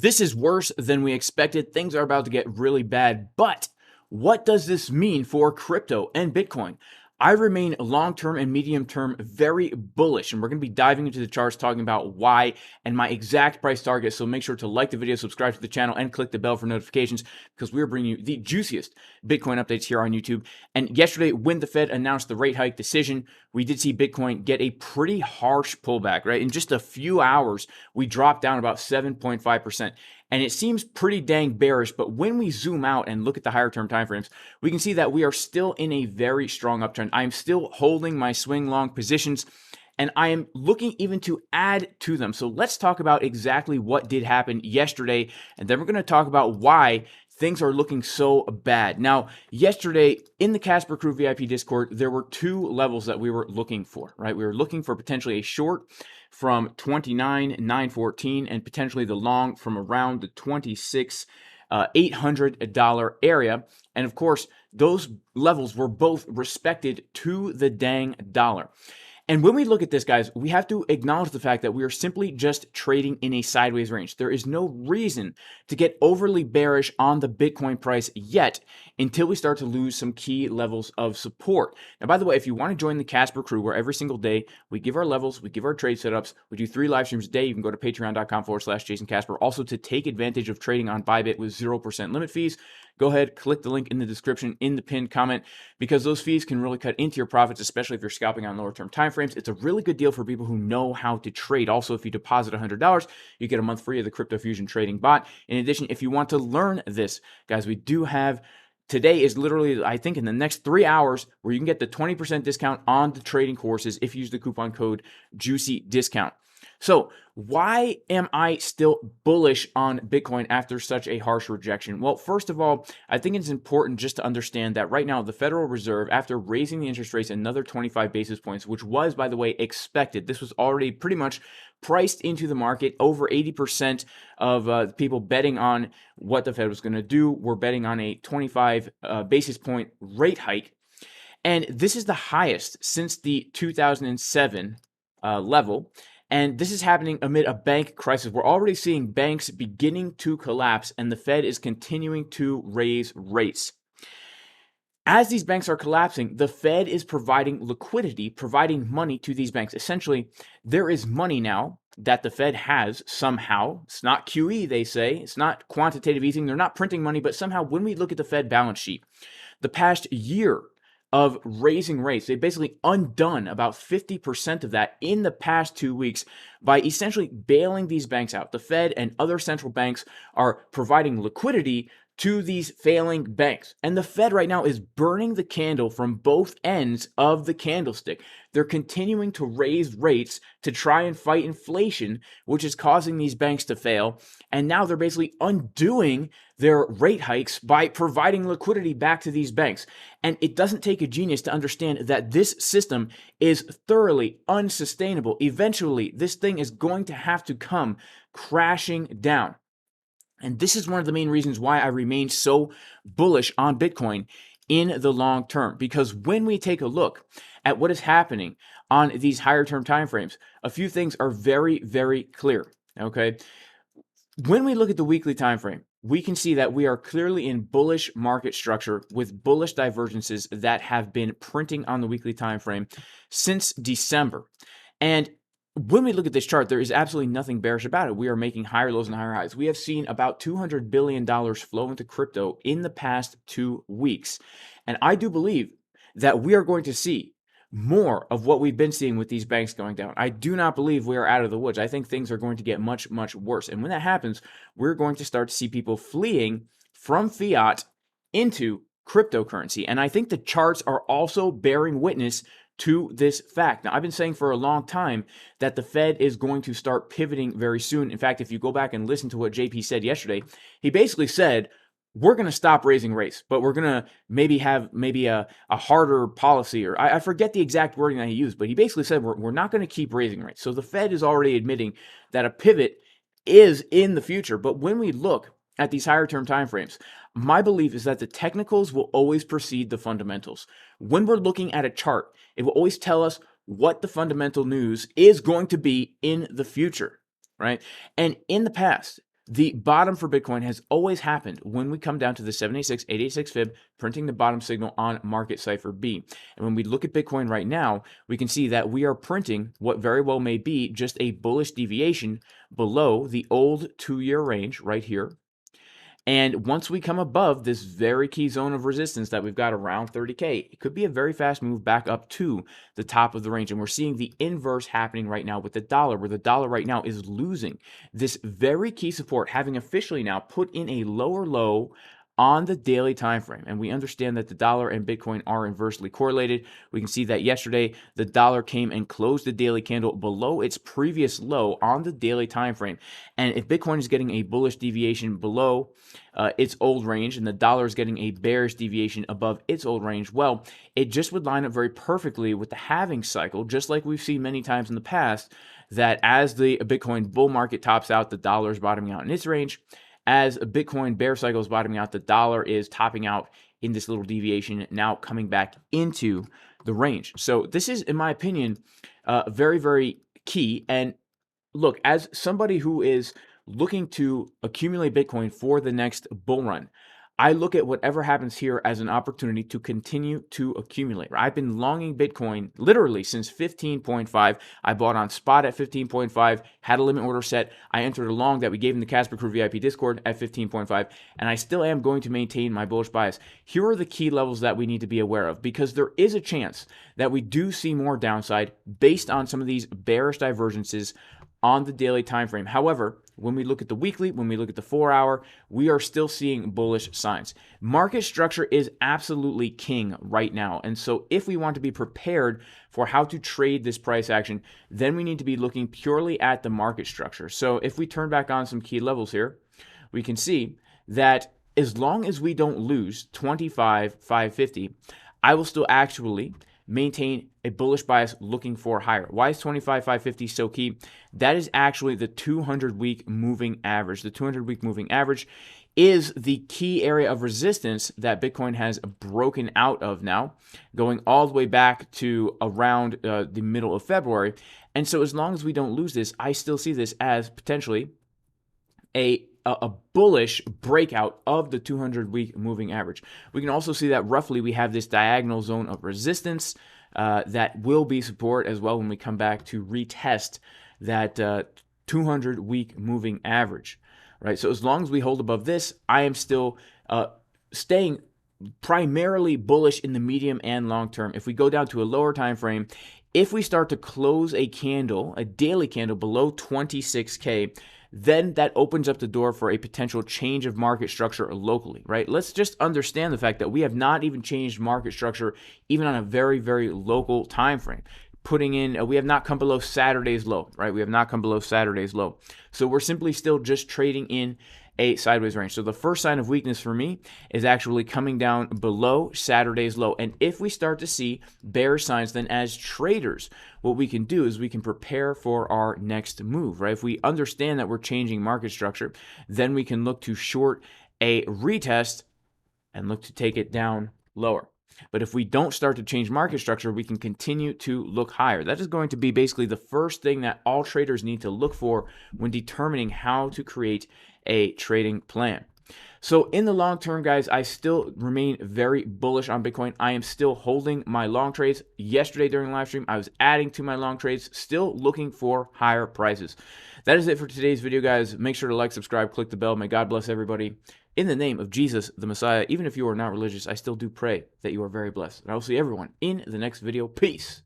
This is worse than we expected. Things are about to get really bad. But what does this mean for crypto and Bitcoin? I remain long-term and medium-term very bullish, and we're going to be diving into the charts, talking about why and my exact price target. So make sure to like the video, subscribe to the channel, and click the bell for notifications, because we're bringing you the juiciest Bitcoin updates here on YouTube. And yesterday, when the Fed announced the rate hike decision, we did see Bitcoin get a pretty harsh pullback, right? In just a few hours, we dropped down about 7.5%. And it seems pretty dang bearish, but when we zoom out and look at the higher term timeframes, we can see that we are still in a very strong uptrend. I am still holding my swing long positions, and I am looking even to add to them. So let's talk about exactly what did happen yesterday, and then we're going to talk about why things are looking so bad. Now, yesterday in the Casper Crew VIP Discord, there were two levels that we were looking for, right? We were looking for potentially a short from 29,914 and potentially the long from around the $26,800 area. And of course, those levels were both respected to the dang dollar. And when we look at this, guys, we have to acknowledge the fact that we are simply just trading in a sideways range. There is no reason to get overly bearish on the Bitcoin price yet until we start to lose some key levels of support. Now, by the way, if you want to join the Casper Crew, where every single day we give our levels, we give our trade setups, we do 3 live streams a day, you can go to patreon.com/Jason Casper. Also, to take advantage of trading on ByBit with 0% limit fees, go ahead, click the link in the description in the pinned comment, because those fees can really cut into your profits, especially if you're scalping on lower term time frames. It's a really good deal for people who know how to trade. Also, if you deposit $100, you get a month free of the Crypto Fusion trading bot. In addition, if you want to learn this, guys, we do have today is literally, I think, in the next 3 hours, where you can get the 20% discount on the trading courses if you use the coupon code JUICYDiscount. So why am I still bullish on Bitcoin after such a harsh rejection? Well, first of all, I think it's important just to understand that right now the Federal Reserve, after raising the interest rates another 25 basis points, which was, by the way, expected, this was already pretty much priced into the market. Over 80% of people betting on what the Fed was going to do were betting on a 25 basis point rate hike. And this is the highest since the 2007 level. And this is happening amid a bank crisis. We're already seeing banks beginning to collapse, and the Fed is continuing to raise rates. As these banks are collapsing, the Fed is providing liquidity, providing money to these banks. Essentially, there is money now that the Fed has somehow. It's not QE, they say. It's not quantitative easing. They're not printing money, but somehow when we look at the Fed balance sheet, the past year of raising rates, they basically undone about 50% of that in the past 2 weeks by essentially bailing these banks out. The Fed and other central banks are providing liquidity to these failing banks. And the Fed right now is burning the candle from both ends of the candlestick. They're continuing to raise rates to try and fight inflation, which is causing these banks to fail. And now they're basically undoing their rate hikes by providing liquidity back to these banks. And it doesn't take a genius to understand that this system is thoroughly unsustainable. Eventually, this thing is going to have to come crashing down. And this is one of the main reasons why I remain so bullish on Bitcoin in the long term. Because when we take a look at what is happening on these higher term timeframes, a few things are very, very clear. Okay. When we look at the weekly time frame, we can see that we are clearly in bullish market structure with bullish divergences that have been printing on the weekly time frame since December. And when we look at this chart, there is absolutely nothing bearish about it. We are making higher lows and higher highs. We have seen about $200 billion flow into crypto in the past 2 weeks. And I do believe that we are going to see more of what we've been seeing with these banks going down. I do not believe we are out of the woods. I think things are going to get much, much worse. And when that happens, we're going to start to see people fleeing from fiat into cryptocurrency. And I think the charts are also bearing witness to this fact. Now, I've been saying for a long time that the Fed is going to start pivoting very soon. In fact, if you go back and listen to what JP said yesterday, he basically said, we're going to stop raising rates, but we're going to maybe have a harder policy, or I forget the exact wording that he used, but he basically said we're not going to keep raising rates. So the Fed is already admitting that a pivot is in the future. But when we look at these higher term timeframes, my belief is that the technicals will always precede the fundamentals. When we're looking at a chart, it will always tell us what the fundamental news is going to be in the future, right? And in the past, The bottom for Bitcoin has always happened when we come down to the 786, 886 fib, printing the bottom signal on market Cipher B. And when we look at Bitcoin right now, we can see that we are printing what very well may be just a bullish deviation below the old 2-year range right here. And once we come above this very key zone of resistance that we've got around 30K, it could be a very fast move back up to the top of the range. And we're seeing the inverse happening right now with the dollar, where the dollar right now is losing this very key support, having officially now put in a lower low on the daily time frame. And we understand that the dollar and Bitcoin are inversely correlated. We can see that yesterday the dollar came and closed the daily candle below its previous low on the daily time frame. And if Bitcoin is getting a bullish deviation below its old range and the dollar is getting a bearish deviation above its old range, well, it just would line up very perfectly with the halving cycle, just like we've seen many times in the past, that as the Bitcoin bull market tops out, the dollar is bottoming out in its range. As a Bitcoin bear cycle is bottoming out, the dollar is topping out in this little deviation, now coming back into the range. So this is, in my opinion, very, very key. And look, as somebody who is looking to accumulate Bitcoin for the next bull run, I look at whatever happens here as an opportunity to continue to accumulate. I've been longing Bitcoin literally since 15.5. I bought on spot at 15.5, had a limit order set. I entered a long that we gave in the Casper Crew VIP Discord at 15.5, and I still am going to maintain my bullish bias. Here are the key levels that we need to be aware of, because there is a chance that we do see more downside based on some of these bearish divergences on the daily time frame. However, when we look at the weekly, when we look at the 4-hour, we are still seeing bullish signs. Market structure is absolutely king right now. And so if we want to be prepared for how to trade this price action, then we need to be looking purely at the market structure. So if we turn back on some key levels here, we can see that as long as we don't lose 25,550, I will still actually maintain a bullish bias looking for higher. Why is 25,550 so key? That is actually the 200-week moving average. The 200-week moving average is the key area of resistance that Bitcoin has broken out of now, going all the way back to around the middle of February. And so as long as we don't lose this, I still see this as potentially a bullish breakout of the 200-week moving average. We can also see that roughly we have this diagonal zone of resistance that will be support as well when we come back to retest that 200-week moving average, right? So as long as we hold above this, I am still staying primarily bullish in the medium and long term. If we go down to a lower time frame, if we start to close a candle, a daily candle below 26K, then that opens up the door for a potential change of market structure locally, right? Let's just understand the fact that we have not even changed market structure even on a very, very local time frame. Putting in, we have not come below Saturday's low, right? We have not come below Saturday's low. So we're simply still just trading in a sideways range. So the first sign of weakness for me is actually coming down below Saturday's low. And if we start to see bearish signs, then as traders, what we can do is we can prepare for our next move, right? If we understand that we're changing market structure, then we can look to short a retest and look to take it down lower. But if we don't start to change market structure, we can continue to look higher. That is going to be basically the first thing that all traders need to look for when determining how to create a trading plan. So in the long term, guys, I still remain very bullish on Bitcoin. I am still holding my long trades. Yesterday during the live stream, I was adding to my long trades, still looking for higher prices. That is it for today's video, guys. Make sure to like, subscribe, click the bell. May God bless everybody. In the name of Jesus, the Messiah, even if you are not religious, I still do pray that you are very blessed. And I will see everyone in the next video. Peace.